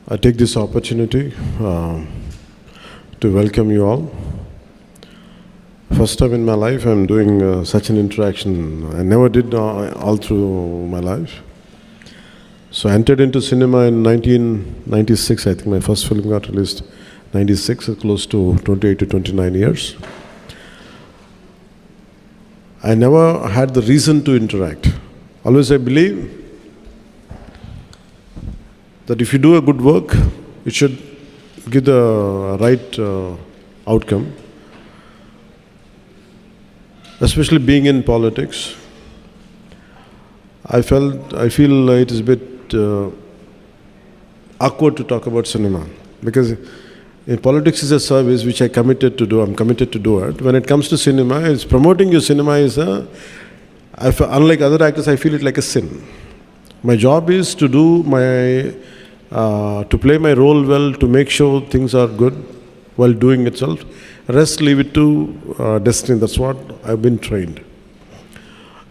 I take this opportunity to welcome you all. First time in my life I'm doing such an interaction. I never did all through my life. So I entered into cinema in 1996. I think my first film got released 96, close to 28 to 29 years. I never had the reason to interact. Always I believe that if you do a good work, it should give the right outcome. Especially being in politics, I feel it is a bit awkward to talk about cinema, because in politics is a service which I'm committed to do it. When it comes to cinema, it's promoting your cinema is unlike other actors, I feel it like a sin. My job is to do to play my role well, to make sure things are good while doing itself. Rest, leave it to destiny. That's what I've been trained.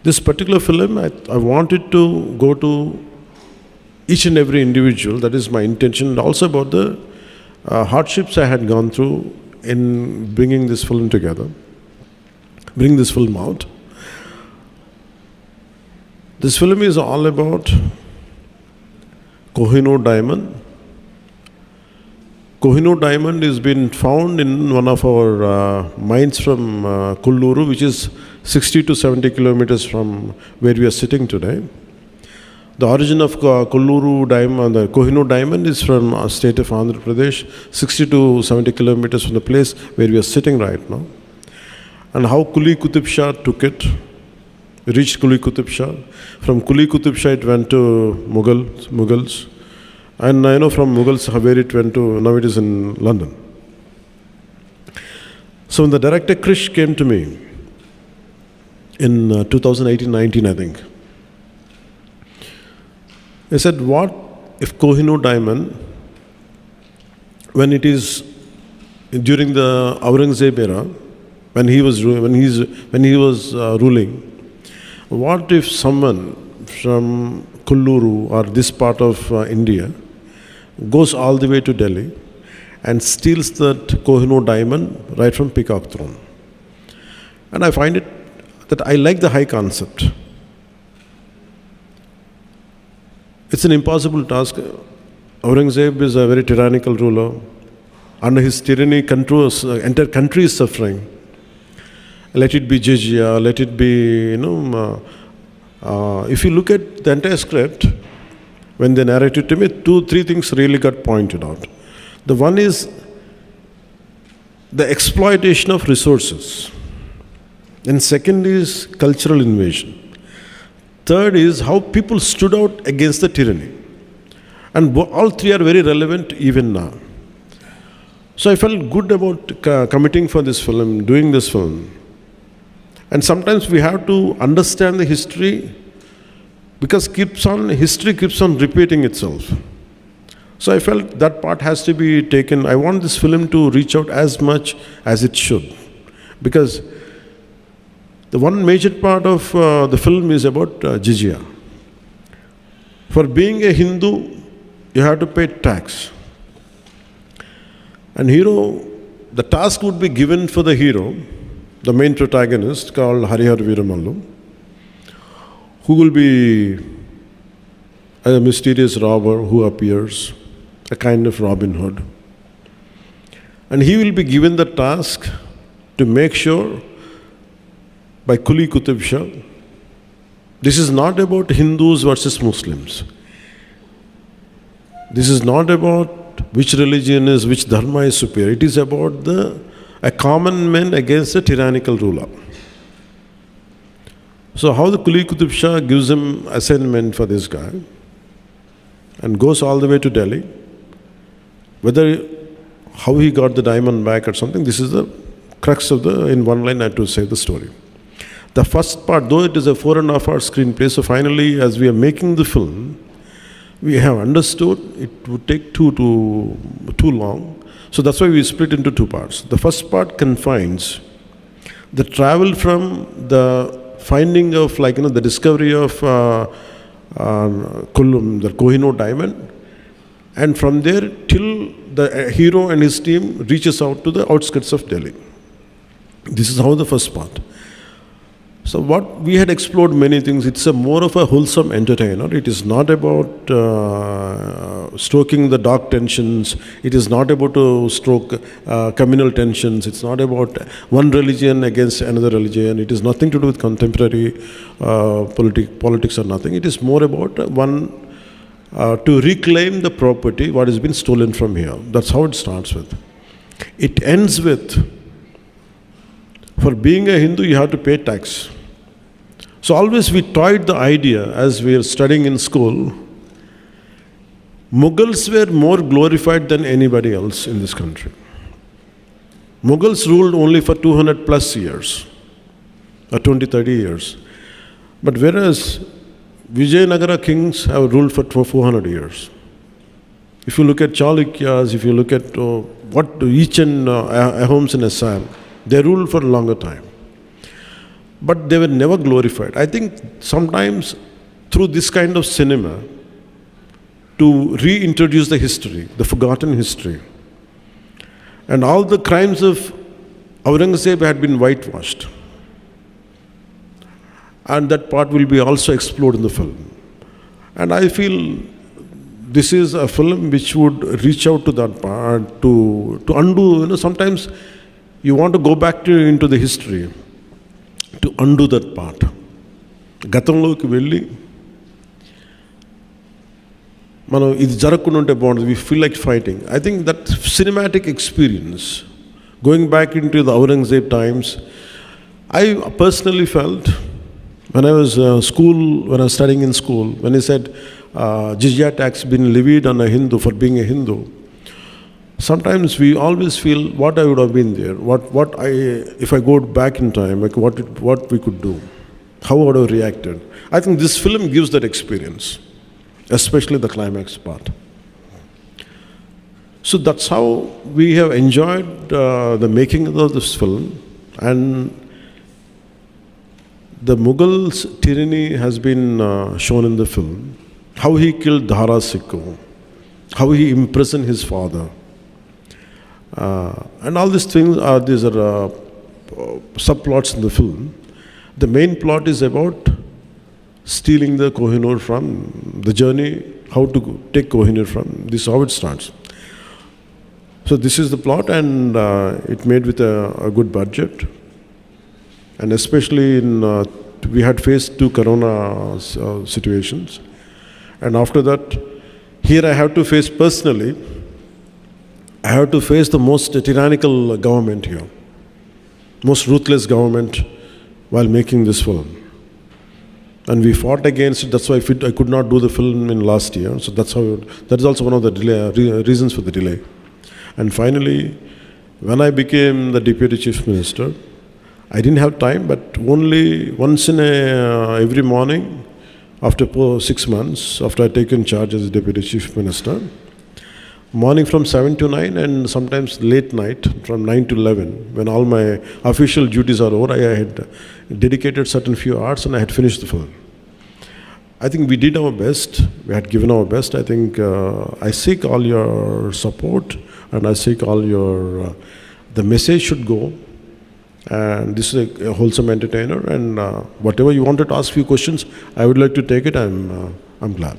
This particular film, I wanted to go to each and every individual. That is my intention. And also about the hardships I had gone through in bringing this film together, bring this film out. This film is all about Kohinoor diamond. Kohinoor diamond has been found in one of our mines from Kolluru, which is 60 to 70 kilometers from where we are sitting today. The origin of Kolluru diamond, the Kohinoor diamond, is from state of Andhra Pradesh, 60 to 70 kilometers from the place where we are sitting right now. And how Quli Qutub Shah took it. We reached Quli Qutub Shah. From Quli Qutub Shah it went to Mughals. And I know from Mughals where it went to, now it is in London. So when the director Krish came to me in 2018-19, I think, he said, what if Kohinoor diamond, when it is during the Aurangzeb era, when he was ruling, what if someone from Kolluru or this part of India goes all the way to Delhi and steals that Kohinoor diamond right from Peacock Throne? And I find it that I like the high concept. It's an impossible task. Aurangzeb is a very tyrannical ruler. Under his tyranny, entire country is suffering. Let it be jizya, let it be, if you look at the entire script, when they narrated to me, 2-3 things really got pointed out. The one is the exploitation of resources. And second is cultural invasion. Third is how people stood out against the tyranny. And all three are very relevant even now. So I felt good about committing for this film, doing this film. And sometimes we have to understand the history, because history keeps on repeating itself. So I felt that part has to be taken. I want this film to reach out as much as it should. Because the one major part of the film is about jizya. For being a Hindu, you have to pay tax. And the task would be given for the hero, the main protagonist called Hara Veera Mallu, who will be a mysterious robber who appears, a kind of Robin Hood. And he will be given the task to make sure by Quli Qutub Shah, this is not about Hindus versus Muslims. This is not about which religion is, which dharma is superior. It is about a common man against a tyrannical ruler. So how the Quli Qutub Shah gives him assignment for this guy and goes all the way to Delhi, how he got the diamond back or something, this is the crux of in one line I have to say the story. The first part, though it is a 4.5-hour screenplay, so finally as we are making the film, we have understood it would take too long. So that's why we split into 2 parts. The first part confines the travel from the finding of the discovery of the Kohinoor diamond And from there till the hero and his team reaches out to the outskirts of Delhi. This is how the first part. So what we had explored many things. It's a more of a wholesome entertainer. It is not about stoking the dark tensions. It is not about to stoke communal tensions. It's not about one religion against another religion. It is nothing to do with contemporary politics or nothing. It is more about to reclaim the property what has been stolen from here. That's how it starts with. It ends with, for being a Hindu, you have to pay tax. So always we toyed the idea as we were studying in school. Mughals were more glorified than anybody else in this country. Mughals ruled only for 200 plus years, or 20, 30 years. But whereas Vijayanagara kings have ruled for 400 years. If you look at Chalukyas, if you look at each and Ahoms in Assam, they ruled for a longer time. But they were never glorified. I think sometimes through this kind of cinema, to reintroduce the history, the forgotten history, and all the crimes of Aurangzeb had been whitewashed. And that part will be also explored in the film. And I feel this is a film which would reach out to that part, to undo, sometimes you want to go back into the history, to undo that part. Gatanloki velli, మనం ఇది జరగకుండా ఉంటే బాగుంటుంది. We feel like fighting. I think that cinematic experience, going back into the Aurangzeb times, I personally felt when I was studying in school, when he said jizya tax been levied on a Hindu for being a Hindu, sometimes we always feel what I would have been there, if I go back in time, like what we could do, how I would have reacted. I think this film gives that experience, especially the climax part. So that's how we have enjoyed the making of this film. And the Mughals' tyranny has been shown in the film. How he killed Dhara Sikho, how he imprisoned his father. And all these things these are subplots in the film. The main plot is about stealing the Kohinoor from the journey, how to take Kohinoor from. This is how it starts. So this is the plot, and it made with a good budget. And especially we had faced 2 corona situations. And after that, here I have to face personally, I have to face the most tyrannical government here, most ruthless government while making this film. And we fought against it. That's why I could not do the film in last year. So that is also one of the reasons for the delay. And finally, when I became the Deputy Chief Minister, I didn't have time, but only once in every morning, after 6 months, after I taken charge as Deputy Chief Minister, morning from 7 to 9 and sometimes late night from 9 to 11, when all my official duties are over, I had dedicated certain few hours and I had finished the film. I think we did our best. We had given our best. I think I seek all your support, and I seek all your, the message should go. And this is a wholesome entertainer, and whatever you wanted to ask few questions, I would like to take it. I'm glad.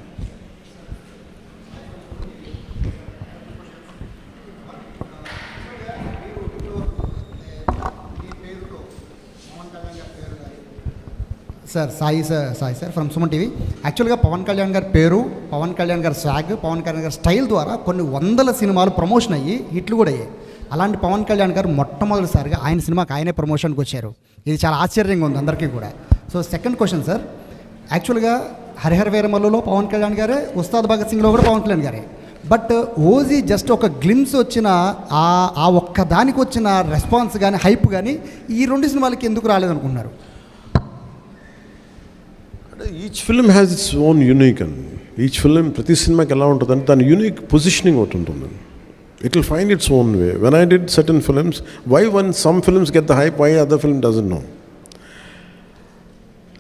Sir Sai sir from Suman TV. యాక్చువల్గా పవన్ కళ్యాణ్ గారి పేరు, పవన్ కళ్యాణ్ గారి swag, Pawan Kalyan గారి style ద్వారా కొన్ని వందల సినిమాలు promotion అయ్యి హిట్లు కూడా అయ్యాయి. అలాంటి పవన్ కళ్యాణ్ గారు మొట్టమొదటిసారిగా ఆయన సినిమాకి ఆయనే ప్రమోషన్కి వచ్చారు. ఇది చాలా ఆశ్చర్యంగా ఉంది అందరికీ కూడా. సో సెకండ్ క్వశ్చన్ సార్, యాక్చువల్గా హరిహర వీర మల్లులో పవన్ కళ్యాణ్ గారే, ఉస్తాద్ భగత్ సింగ్లో కూడా పవన్ కళ్యాణ్ గారే. బట్ ఓజీ జస్ట్ ఒక గ్లిమ్స్ వచ్చిన ఆ ఒక్క దానికి వచ్చిన రెస్పాన్స్ కానీ హైప్ కానీ ఈ 2 సినిమాలకి ఎందుకు రాలేదనుకుంటున్నారు? Each film has its own unique, and each film, ప్రతి సినిమాకి ఎలా ఉంటుందంటే దాని యూనిక్ పొజిషనింగ్ ఒకటి ఉంటుంది. It will find its own way. When I did certain films, why when some films get the hype, why other film doesn't know?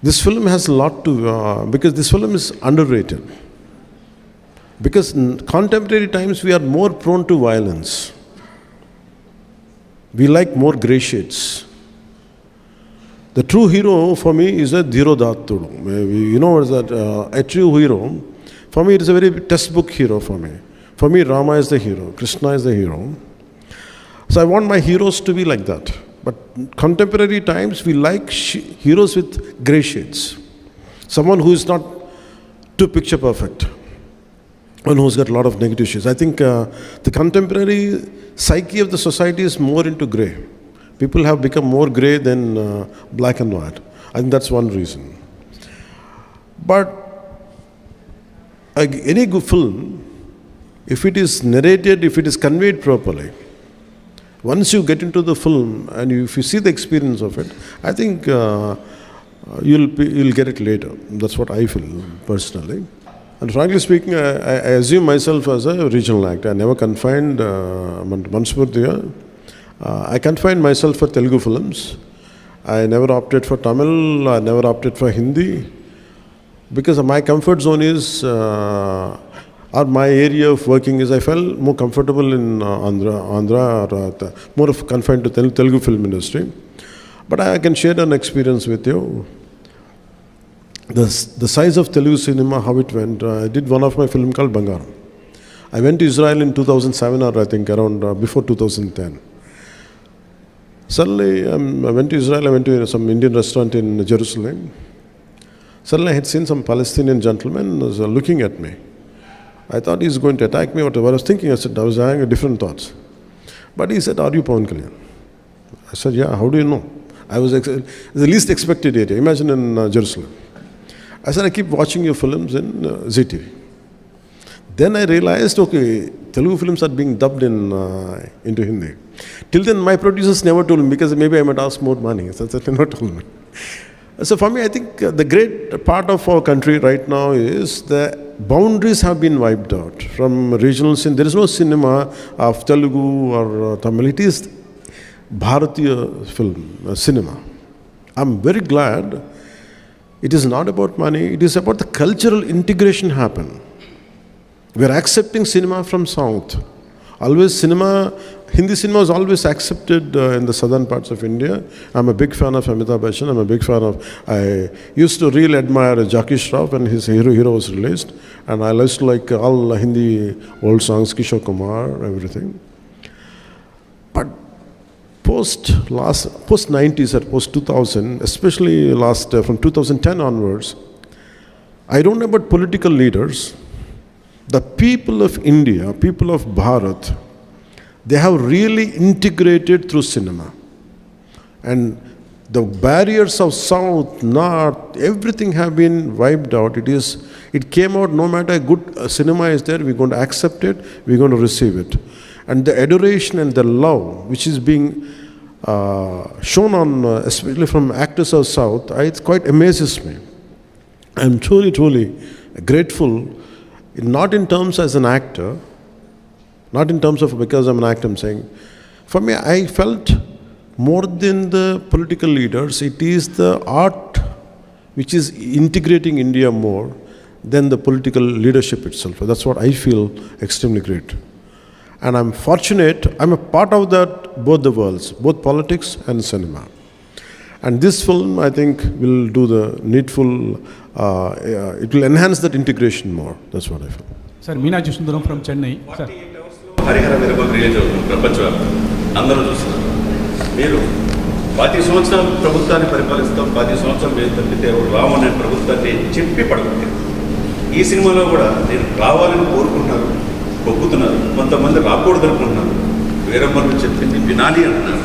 This film has a lot to, because this film is underrated. Because in contemporary times we are more prone to violence. We like more grey shades. The true hero for me is a Dhiro Dattudu. You know what is that? A true hero, for me it is a very textbook hero for me. For me, Rama is the hero, Krishna is the hero. So I want my heroes to be like that. But contemporary times, we like heroes with grey shades. Someone who is not too picture perfect. One who's got a lot of negative shades. I think the contemporary psyche of the society is more into grey. People have become more grey than black and white. I think that's one reason. But any good film, if it is narrated, if it is conveyed properly, once you get into the film and if you see the experience of it, I think you'll get it later. That's what I feel personally. And frankly speaking, I assume myself as a regional actor. I never confined Manspurtiya. I confined myself for Telugu films. I never opted for Tamil. I never opted for Hindi. Because my comfort zone is, or my area of working is, I felt more comfortable in Andhra or more of confined to Telugu film industry. But I can share an experience with you. The size of Telugu cinema, how it went. I did one of my film called Bangaram. I went to Israel in 2007 or I think around before 2010. Suddenly, I went to Israel, I went to some Indian restaurant in Jerusalem. Suddenly I had seen some Palestinian gentleman was looking at me. I thought he's going to attack me, whatever. I was thinking, I was having different thoughts. But he said, "Are you Pawan Kalyan?" I said, "Yeah, how do you know?" I was the least expected area. Imagine in Jerusalem. I said, "I keep watching your films in ZTV." Then I realized, okay, Telugu films are being dubbed into Hindi. Till then, my producers never told me because maybe I might ask more money. So they never told me. So for me, I think the great part of our country right now is the boundaries have been wiped out from regional cinema. There is no cinema of Telugu or Tamil. It is Bharatiya film, cinema. I'm very glad. It is not about money. It is about the cultural integration happen. We are accepting cinema from South. Always Hindi cinema is always accepted in the southern parts of India. I'm a big fan of Amitabh Bachchan. I'm a big fan of, I used to really admire Jackie Shroff when his Hero was released. And I used to like all Hindi old songs, Kishore Kumar, everything. But post 90s or post 2000, especially from 2010 onwards, I don't know about political leaders. The people of India, people of Bharat, they have really integrated through cinema. And the barriers of South, North, everything have been wiped out. It came out, no matter good cinema is there, we're going to accept it, we're going to receive it. And the adoration and the love which is being shown on, especially from actors of South, it quite amazes me. I'm truly, truly grateful, not in terms as an actor, not in terms of because I'm an actor, I'm saying. For me, I felt more than the political leaders, it is the art which is integrating India more than the political leadership itself. That's what I feel extremely great. And I'm fortunate, I'm a part of that, both the worlds, both politics and cinema. And this film, I think, will do the needful, it will enhance that integration more. That's what I feel. Sir, Meena Sundaram from Chennai. Sir. Hara Veera Mallu release అవుతుంది ప్రపంచవ్యాప్తంగా అందరూ చూస్తున్నారు. మీరు 10 సంవత్సరాలు ప్రభుత్వాన్ని పరిపాలిస్తాం, 10 సంవత్సరాలు వేలు తప్పితే రామనే ప్రభుత్వాన్ని చెప్పి పడగొట్టారు. ఈ సినిమాలో కూడా నేను రావాలని కోరుకుంటున్నారు, ఒప్పుతున్నారు, కొంతమంది రాకూడదు అనుకుంటున్నారు. వీరమ్మలు చెప్పింది వినాలి అంటున్నారు.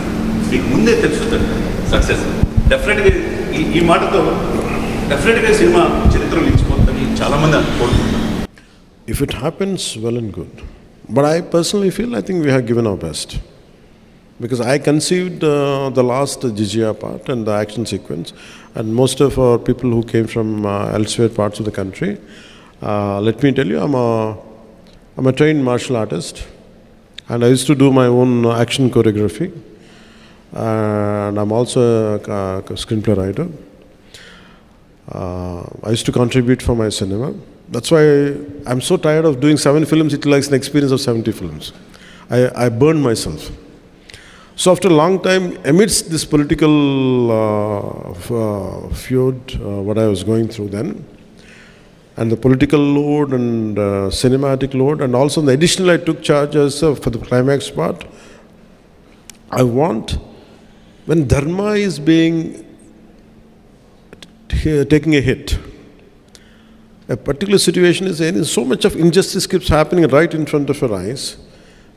మీకు ముందే తెలుస్తుంది సక్సెస్ డెఫినెట్గా ఈ మాటతో డెఫినెట్గా సినిమా చరిత్రలో నిలిచిపోతుందని చాలామంది కోరుకుంటున్నారు. If it happens, well and good. But I personally feel, I think we have given our best. Because I conceived the last Jijia part and the action sequence, and most of our people who came from elsewhere parts of the country, let me tell you, I'm a trained martial artist, and I used to do my own action choreography, and I'm also a screenplay writer. I used to contribute for my cinema. That's why I'm so tired of doing 7 films. It likes an experience of 70 films. I burned myself. So after a long time, amidst this political feud, what I was going through then, and the political load and cinematic load, and also the additional I took charge as for the climax part, I want, when dharma is being taking a hit, a particular situation is in, so much of injustice keeps happening right in front of our eyes.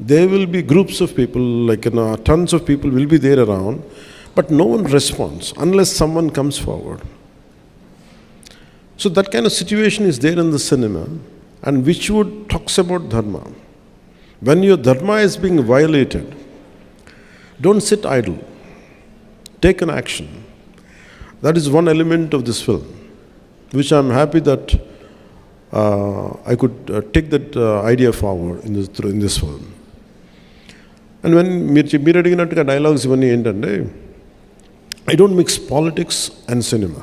There will be groups of people, like tons of people will be there around, but no one responds unless someone comes forward. So that kind of situation is there in the cinema, and which would talks about dharma. When your dharma is being violated, don't sit idle. Take an action. That is one element of this film, which I'm happy that I could take that idea forward in this film. And when మీరు అడిగినట్టుగా dialogues ఇవన్నీ ఏంటంటే, I don't mix politics and cinema.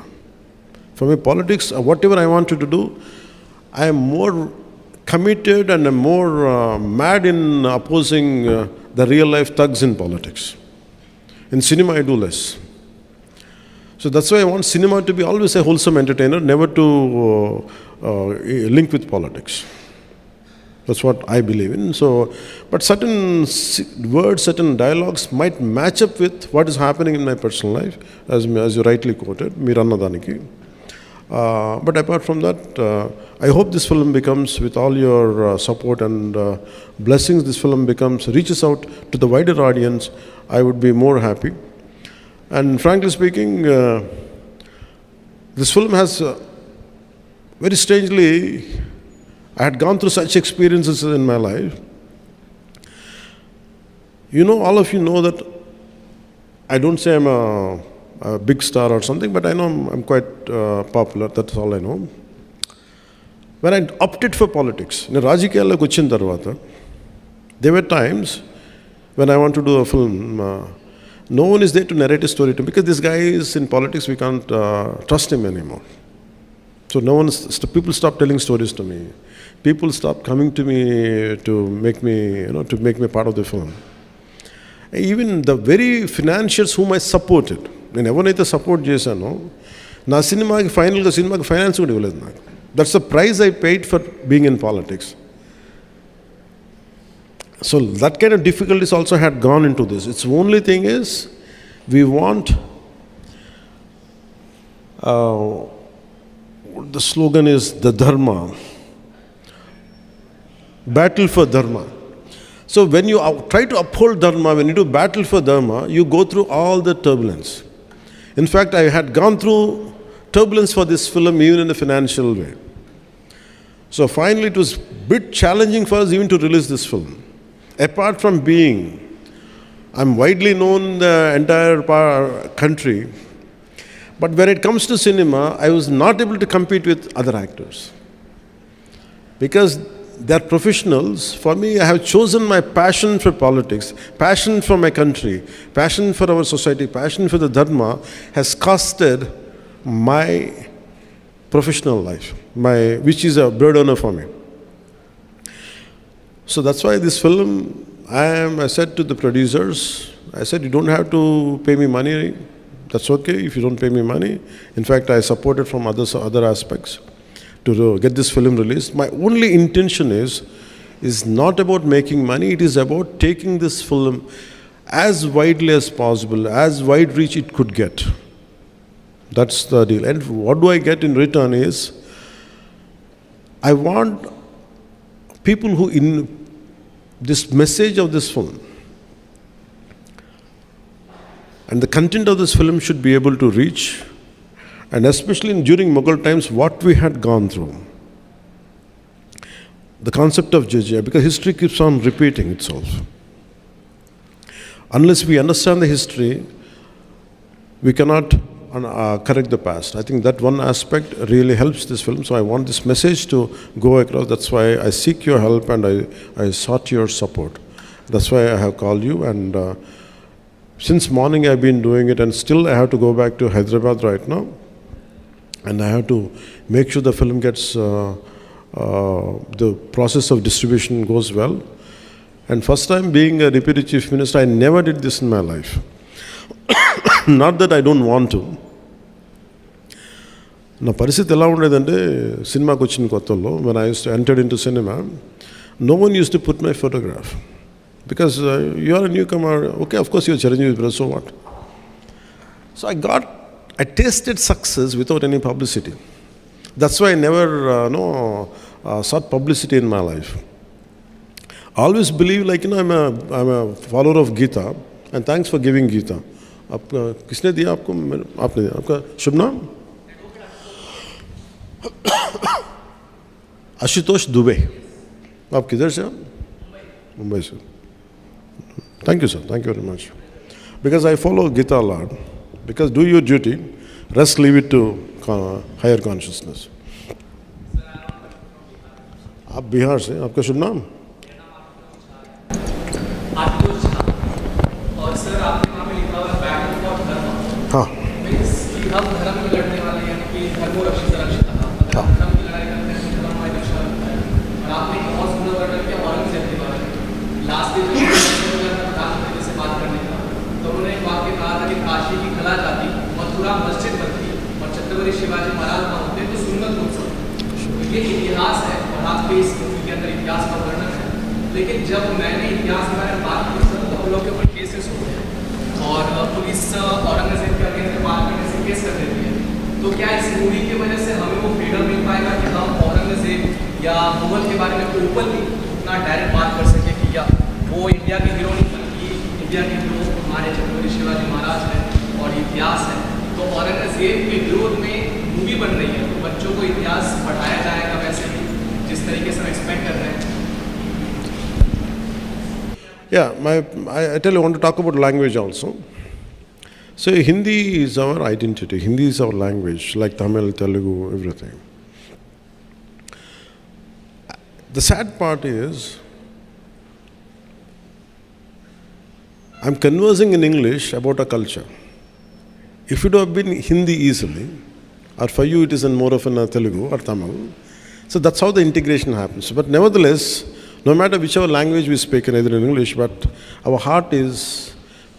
For me, politics, whatever I wanted to do, I am more committed and I'm more mad in opposing the real life thugs in politics. In cinema, I do less. So that's why I want cinema to be always a wholesome entertainer, never to link with politics. That's what I believe in. So, but certain words, certain dialogues might match up with what is happening in my personal life, as you rightly quoted, Mirannadaniki. But apart from that, I hope this film becomes, with all your support and blessings, this film reaches out to the wider audience. I would be more happy. And frankly speaking, this film has, very strangely, I had gone through such experiences in my life. You know, all of you know that I don't say I'm a big star or something, but I know I'm quite popular. That's all I know. When I opted for politics, రాజకీయాల్లోకి వచ్చిన తర్వాత, there were times when I want to do a film, no one is there to narrate a story to me, because this guy is in politics, we can't trust him anymore. So people stop telling stories to me. People stop coming to me to make me part of the film. Even the very financiers whom I supported, నేను ఎవరైతే support చేశానో, నా సినిమాకి finance కూడా ఇవ్వలేదు నాకు. That's the price I paid for being in politics. So that kind of difficulties also had gone into this. Its only thing is, we want, the slogan is the dharma, battle for dharma. So when you try to uphold dharma, when you do battle for dharma, you go through all the turbulence. In fact, I had gone through turbulence for this film even in a financial way. So finally it was a bit challenging for us even to release this film. Apart from being, I'm widely known in the entire country, but when it comes to cinema, I was not able to compete with other actors. Because they're professionals. For me, I have chosen my passion for politics, passion for my country, passion for our society, passion for the dharma has costed my professional life, which is a bread earner for me. So that's why this film, I said to the producers, I said, you don't have to pay me money. That's okay if you don't pay me money. In fact, I supported from other aspects to get this film released. My only intention is not about making money. It is about taking this film as widely as possible, as wide reach it could get. That's the deal. And what do I get in return is, I want people who in this message of this film and the content of this film should be able to reach, and especially during Mughal times, what we had gone through. The concept of jizya, because history keeps on repeating itself. Unless we understand the history, we cannot correct the past. I think that one aspect really helps this film. So I want this message to go across. That's why I seek your help and I sought your support. That's why I have called you. And since morning I've been doing it, and still I have to go back to Hyderabad right now. And I have to make sure the film gets the process of distribution goes well. And first time being a deputy chief minister, I never did this in my life. Not that I don't want to. నా పరిస్థితి ఎలా ఉండేదంటే సినిమాకి వచ్చిన కొత్తలో when I used to enter into cinema, no one used to put my photograph. Because you are a newcomer, okay, of course you're Chiranjeevi brother, so what? So I tasted success without any publicity. That's why I never sought publicity in my life. I always believe I'm a follower of Gita, and thanks for giving Gita. किसने दिया आपको? आपने दिया. आपका शुभ नाम? आशुतोष दुबे. आप किधर से? मुंबई से. Thank you, sir. Thank you very much. Because I follow Gita a lot. Because do your duty, rest leave it to higher consciousness. आप बिहार से, आपका शुभ नाम? और सर आपके नाम में लिखा हुआ है बैटल फॉर धर्म। हाँ. मीन्स कि हम धर्म में लड़ने वाले, यानी कि धर्मो रक्षित रक्षितः, मतलब हम धर्म की लड़ाई करते हैं, धर्म हमारी रक्षा करता है। और आपने एक बहुत सुंदर वर्णन किया औरंगजेब के बारे में। लास्ट डे जब प्रधानमंत्री से बात करने का, तो उन्होंने एक वाक्य कहा था कि काशी की खला जाती, मथुरा मस्जिद बनती और छत्रपति शिवाजी महाराज वहाँ होते तो सुन्नत हो सकती। तो ये इतिहास है और आपके इस मूवी के अंदर इतिहास का वर्णन है। लेकिन जब मैंने इतिहास के बारे में बात की तो हम लोग के ऊपर केसेस हो गए और पुलिस औरंगजेब के अगेंस्ट बात करने से केस कर देती है। तो क्या इस मूवी की वजह से हमें वो फ्रीडम मिल पाएगा कि हम औरंगजेब या मुगल के बारे में ओपनली उतना डायरेक्ट बात कर सके कि या वो इंडिया के हीरो नहीं बल्कि इंडिया के हीरो हमारे छत्रपति शिवाजी महाराज हैं और इतिहास है। तो औरंगजेब के विरोध में मूवी बन रही है, तो बच्चों को इतिहास पढ़ाया जाएगा वैसे ही जिस तरीके से हम एक्सपेक्ट कर रहे हैं। Yeah, I tell you, I want to talk about language also. So Hindi is our identity. Hindi is our language, like Tamil, Telugu, everything. The sad part is, I'm conversing in English about a culture. If it would have been Hindi easily, or for you it is in more of a Telugu or Tamil, so that's how the integration happens. But nevertheless, no matter whichever language we speak, either in English, but our heart is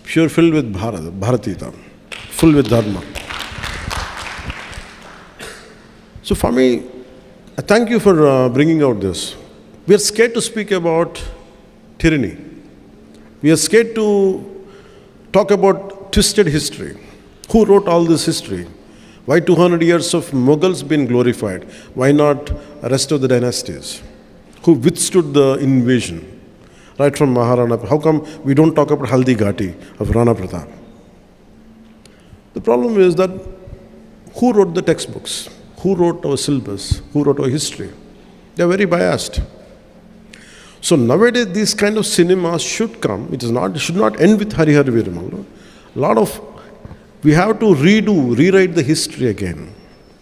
pure, filled with Bharatita, full with Dharma. So for me, I thank you for bringing out this. We are scared to speak about tyranny. We are scared to talk about twisted history. Who wrote all this history? Why 200 years of Mughals been glorified? Why not the rest of the dynasties? Who withstood the invasion? Right from Maharana. How come we don't talk about Haldi Ghati of Rana Pratap? The problem is that who wrote the textbooks? Who wrote our syllabus? Who wrote our history? They are very biased. So nowadays these kind of cinemas should come. It should not end with Hara Veera Mallu. We have to rewrite the history again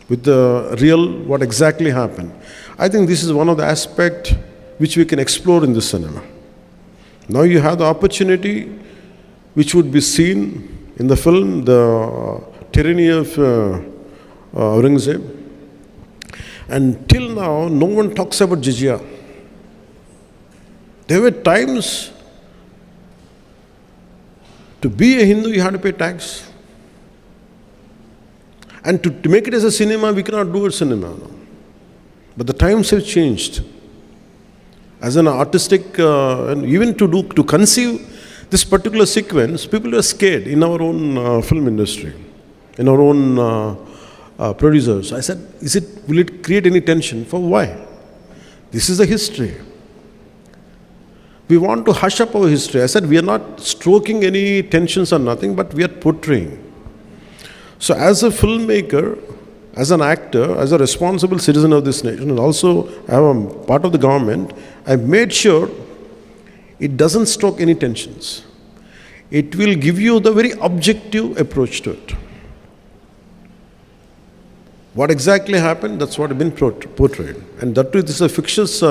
with the real, what exactly happened. I think this is one of the aspects which we can explore in the cinema. Now you have the opportunity which would be seen in the film, the tyranny of Aurangzeb. And till now, no one talks about jizya. There were times to be a Hindu, you had to pay tax. And to make it as a cinema, we cannot do a cinema now. But the times have changed. As an artistic, and even to conceive this particular sequence, people are scared in our own film industry, in our own producers. I said, will it create any tension? For why? This is the history. We want to hush up our history. I said, we are not stroking any tensions or nothing, but we are portraying. So as a filmmaker, as an actor, as a responsible citizen of this nation, and also I'm part of the government, I've made sure it doesn't stroke any tensions. It will give you the very objective approach to it. What exactly happened, that's what has been portrayed. And that too, this is a fictitious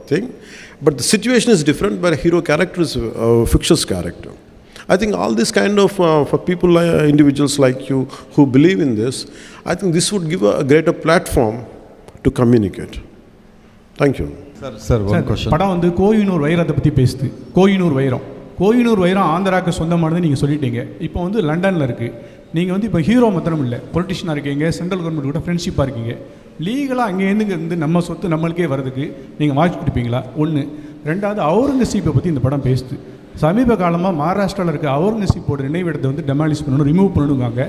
thing, but the situation is different, but a hero character is a fictitious character. I think all this kind of, for people, individuals like you who believe in this, I think this would give a greater platform to communicate. Thank you. Sir one question. படம் வந்து கோயினூர் வைரத்தை பற்றி பேசுது. கோயினூர் வைரம் ஆந்திராவுக்கு சொந்தமானது நீங்கள் சொல்லிட்டீங்க. இப்போ வந்து லண்டனில் இருக்குது. நீங்கள் வந்து இப்போ ஹீரோ மாத்திரம் இல்லை, பொலிட்டிஷியனாக இருக்கீங்க, சென்ட்ரல் கவர்மெண்ட் கூட ஃப்ரெண்ட்ஷிப்பாக இருக்கீங்க. லீகலாக அங்கேருந்து நம்ம சொத்து நம்மளுக்கே வர்றதுக்கு நீங்கள் வாய்ப்பு கொடுப்பீங்களா? ஒன்று. ரெண்டாவது, அவுரங்கசீப்பை பற்றி இந்த படம் பேசுது. சமீப காலமாக மகாராஷ்டிராவில் இருக்க அவுரங்கசீப்போட நினைவிடத்தை வந்து டெமாலிஷ் பண்ணணும், ரிமூவ் பண்ணணுங்காங்க.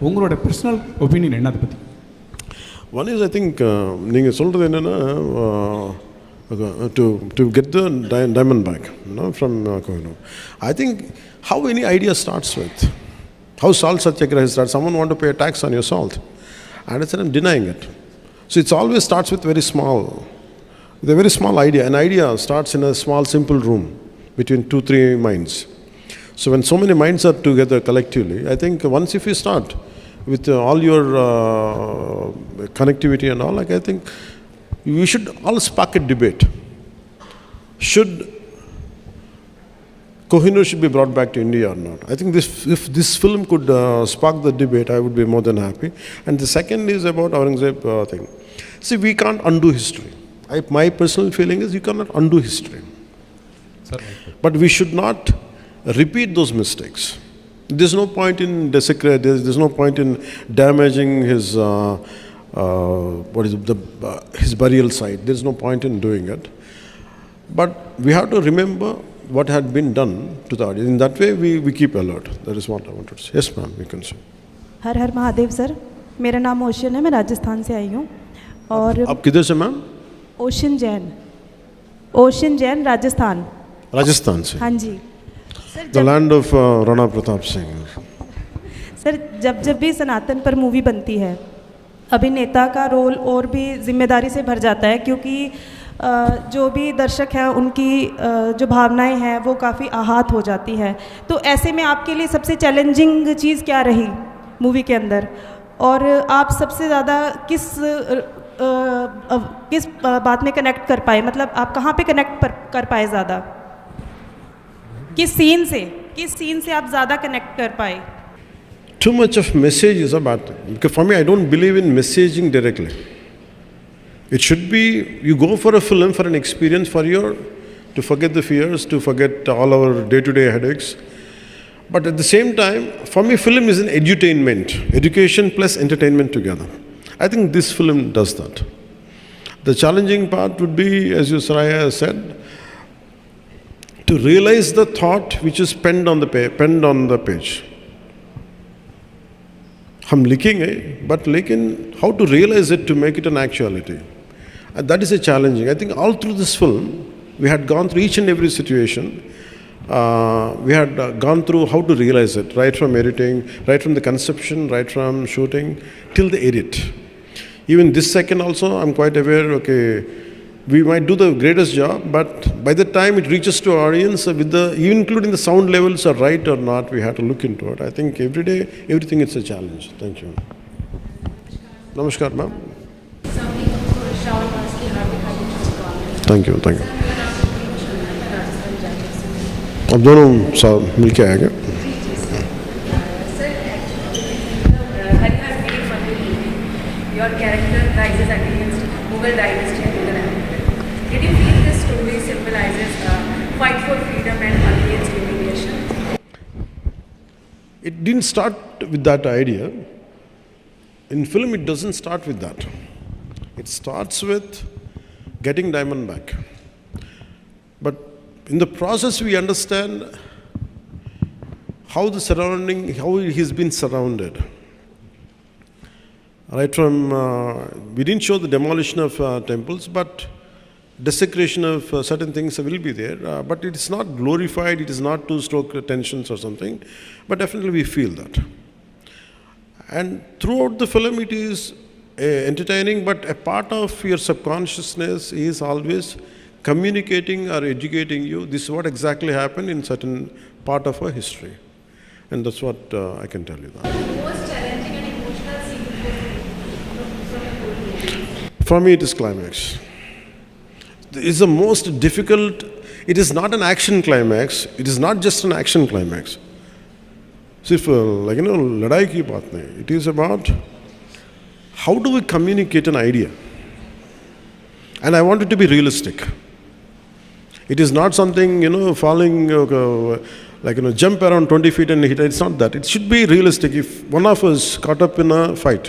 உங்களோட பர்சனல் ஒப்பீனியன் என்ன அதை பற்றி? One is, I think, நீங்கள் சொல்கிறது என்னென்னா, to get the diamond back, from Kohinoor. I think how any idea starts with, how salt satyagraha starts. Someone want to pay a tax on your salt, and I said I'm denying it. So it's always starts with with a very small idea. An idea starts in a small, simple room between 2-3 minds. So when so many minds are together collectively, I think once if you start with all your connectivity and all, like, I think we should all spark a debate. Should Kohinoor should be brought back to India or not? I think if this film could spark the debate, I would be more than happy. And the second is about Aurangzeb thing. See, we can't undo history. My personal feeling is you cannot undo history. Sir. But we should not repeat those mistakes. There's no point in desecrating, there's no point in damaging his his burial site. There's no point in doing it. But we have to remember what had been done to the audience. In that way, we keep alert. That is what I wanted to say. Yes, ma'am, we can say. Her her Mahadev sir, मेरा नाम ocean है, मैं राजस्थान से आई हूँ. और आप किधर से मैम? ओशन जैन राजस्थान. राजस्थान से. हाँ जी sir. The land of Rana Pratap Singh. सर, जब भी सनातन पर मूवी बनती है, अभिनेता का रोल और भी जिम्मेदारी से भर जाता है, क्योंकि जो भी दर्शक हैं उनकी जो भावनाएं हैं वो काफ़ी आहत हो जाती है. तो ऐसे में आपके लिए सबसे चैलेंजिंग चीज़ क्या रही मूवी के अंदर, और आप सबसे ज़्यादा किस बात में कनेक्ट कर पाए? मतलब आप कहाँ पे कनेक्ट कर पाए ज़्यादा? किस सीन से आप ज़्यादा कनेक्ट कर पाए? Too much of message is a bad thing. Because for me, I don't believe in messaging directly. It should be, you go for a film for an experience, to forget the fears, to forget all our day-to-day headaches. But at the same time, for me, film is an edutainment. Education plus entertainment together. I think this film does that. The challenging part would be, as you Saraya said, to realize the thought which is penned on the page. हम लिखेंगे, but लेकिन how to realize it to make it an actuality. And that is a challenging. I think all through this film, we had gone through each and every situation. We had gone through how to realize it, right from editing, right from the conception, right from shooting, till the edit. Even this second also, I'm quite aware, okay, we might do the greatest job, but by the time it reaches to our audience, even including the sound levels are right or not, we have to look into it. I think every day, everything is a challenge. Thank you. Namaskar, ma'am. Thank you. अब दोनों मिल के आएंगे. Your character rises against Mughal dynasty and Mughal empire. Did you feel this story symbolizes a fight for freedom and against humiliation? It didn't start with that idea. In film, it doesn't start with that. It starts with getting diamond back. But in the process, we understand how he's been surrounded. Right from, we didn't show the demolition of temples, but desecration of certain things will be there. But it is not glorified, it is not to stoke tensions or something, but definitely we feel that. And throughout the film, it is entertaining, but a part of your subconsciousness is always communicating or educating you. This is what exactly happened in certain part of our history. And that's what I can tell you that. Most challenging and emotional scene from the whole movie? For me, it is climax. It is the most difficult. It is not an action climax. It is not just an action climax. सिर्फ लड़ाई की बात नहीं. It is about how do we communicate an idea. And I want it to be realistic. It is not something, falling, jump around 20 feet and hit. It's not that. It should be realistic. If one of us caught up in a fight,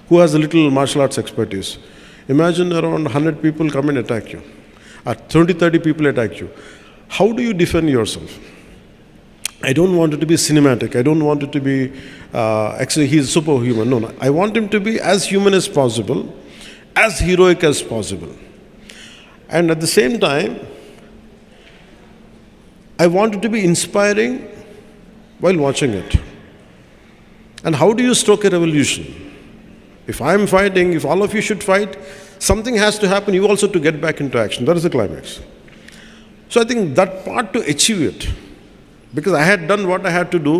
who has a little martial arts expertise, imagine around 100 people come and attack you, or 20, 30 people attack you. How do you defend yourself? I don't want it to be cinematic. I don't want it to be, actually he's superhuman. No. I want him to be as human as possible, as heroic as possible. And at the same time, I want it to be inspiring while watching it. And how do you stoke a revolution? If I'm fighting, if all of you should fight, something has to happen, you also to get back into action. That is the climax. So I think that part to achieve it, because I had done what I had to do,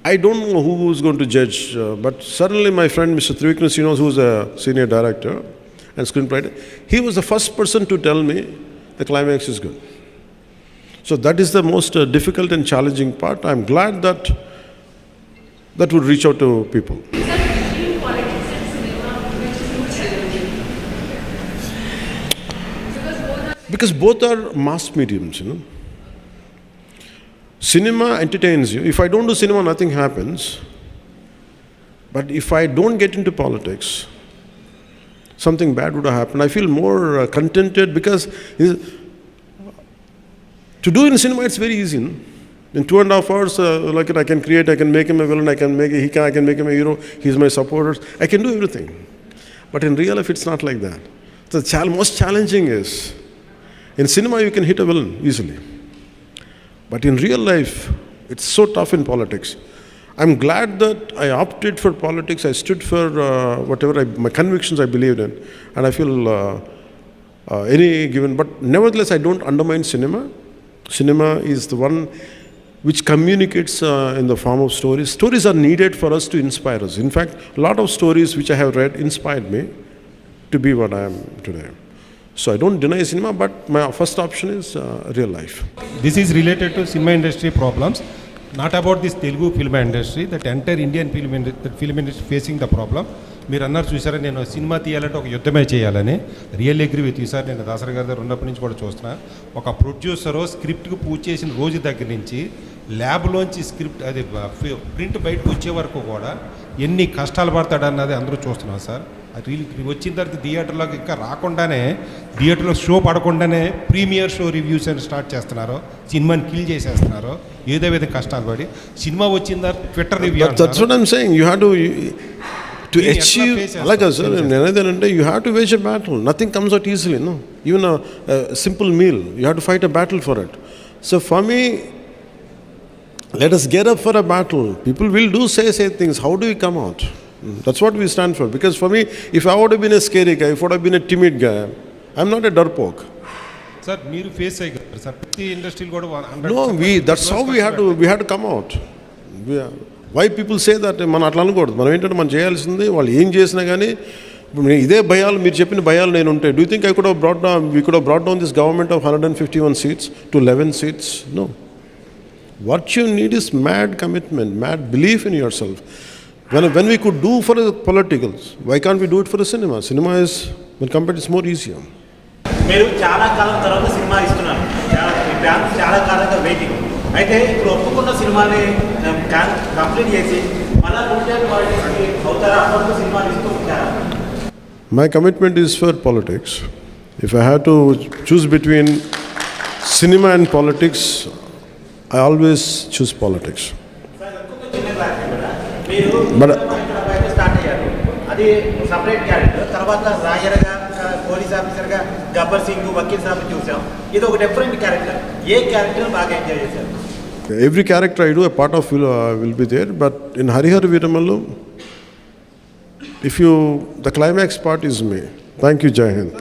I don't know who is going to judge, but certainly my friend Mr. Trivikram, who is a senior director and screenwriter, he was the first person to tell me the climax is good. So that is the most difficult and challenging part. I'm glad that would reach out to people. Because both are mass mediums, Cinema entertains you. If I don't do cinema, nothing happens. But if I don't get into politics, something bad would have happened. I feel more contented because to do in cinema, it's very easy. In 2.5 hours, I can create, I can make him a villain, I can make him a hero, he's my supporter, I can do everything. But in real life, it's not like that. The most challenging is, in cinema, you can hit a villain easily. But in real life, it's so tough in politics. I'm glad that I opted for politics, I stood for my convictions I believed in, and I feel any given, but nevertheless, I don't undermine cinema. Cinema is the one which communicates in the form of stories. Stories are needed for us to inspire us. In fact, a lot of stories which I have read inspired me to be what I am today. So I don't deny cinema, but my first option is real life. This is related to cinema industry problems, not about this Telugu film industry, that entire Indian film industry facing the problem. మీరు అన్నారు చూసారా, నేను cinema తీయాలంటే ఒక యుద్ధమే చేయాలని. Real agree with you sir. నేను దాసరి గారి దగ్గర ఉన్నప్పటి నుంచి కూడా చూస్తున్నా, ఒక ప్రొడ్యూసరు స్క్రిప్ట్కి పూజ చేసిన రోజు దగ్గర నుంచి ల్యాబ్లోంచి స్క్రిప్ట్ అది ప్రింట్ బయటకు వచ్చే వరకు కూడా ఎన్ని కష్టాలు పడతాడన్నది అందరూ చూస్తున్నాం సార్. అది వచ్చిన తర్వాత థియేటర్లోకి ఇంకా రాకుండానే, థియేటర్లో షో పడకుండానే ప్రీమియర్ షో రివ్యూస్ అని స్టార్ట్ చేస్తున్నారు, సినిమాని కిల్ చేసేస్తున్నారు, ఏదో విధంగా కష్టాలు పడి. సినిమా వచ్చిన తర్వాత Twitter review. That's what I'm saying. You have to achieve, like I said, you have to wage a battle. Nothing comes out easily, no. Even a simple meal, you have to fight a battle for it. So for me, let us get up for a battle. People will say things. How do we come out? That's what we stand for. Because for me, if I would have been a scary guy, if I would have been a timid guy, I'm not a darpoke. Sir, మీరు face అయ్యారు sir. ప్రతి ఇండస్ట్రీలో కూడా No, that's how we had to come out. Why people say that మనం అట్లా అనకూడదు. మనం ఏంటంటే మనం చేయాల్సింది, వాళ్ళు ఏం చేసినా కానీ ఇదే భయాలు, మీరు చెప్పిన భయాలు నేను ఉంటాయి. Do you think we could have brought down this government of 151 seats to 11 seats? No. What you need is mad commitment, mad belief in yourself. When we could do for the politicals, why can't we do it for the cinema? Cinema is, when compared, it's more easier. మీరు చాలా కాలం తర్వాత cinema ఇస్తున్నారు, చాలా కాలంగా waiting. అయితే ఇప్పుడు ఒప్పుకున్న సినిమాని కంప్లీట్ చేసి మళ్ళీ అవుతారా, అప్పుడు సినిమాలు ఇస్తూ ఉంటారా? My commitment is for politics. If I had to choose between cinema and politics, I always choose politics. But start అయ్యారు, అది సపరేట్ క్యారెక్టర్. తర్వాత రాయర్గా, పోలీస్ ఆఫీసర్గా గబ్బర్ సింగ్, వకీల్ సాబ్ చూసాం. ఇది ఒక డిఫరెంట్ క్యారెక్టర్. ఏ క్యారెక్టర్ బాగా ఎంజాయ్ చేశారు? Every character I do, a part of will be there. But in Hara Veera Mallu, the climax part is me. Thank you, Jai Hind.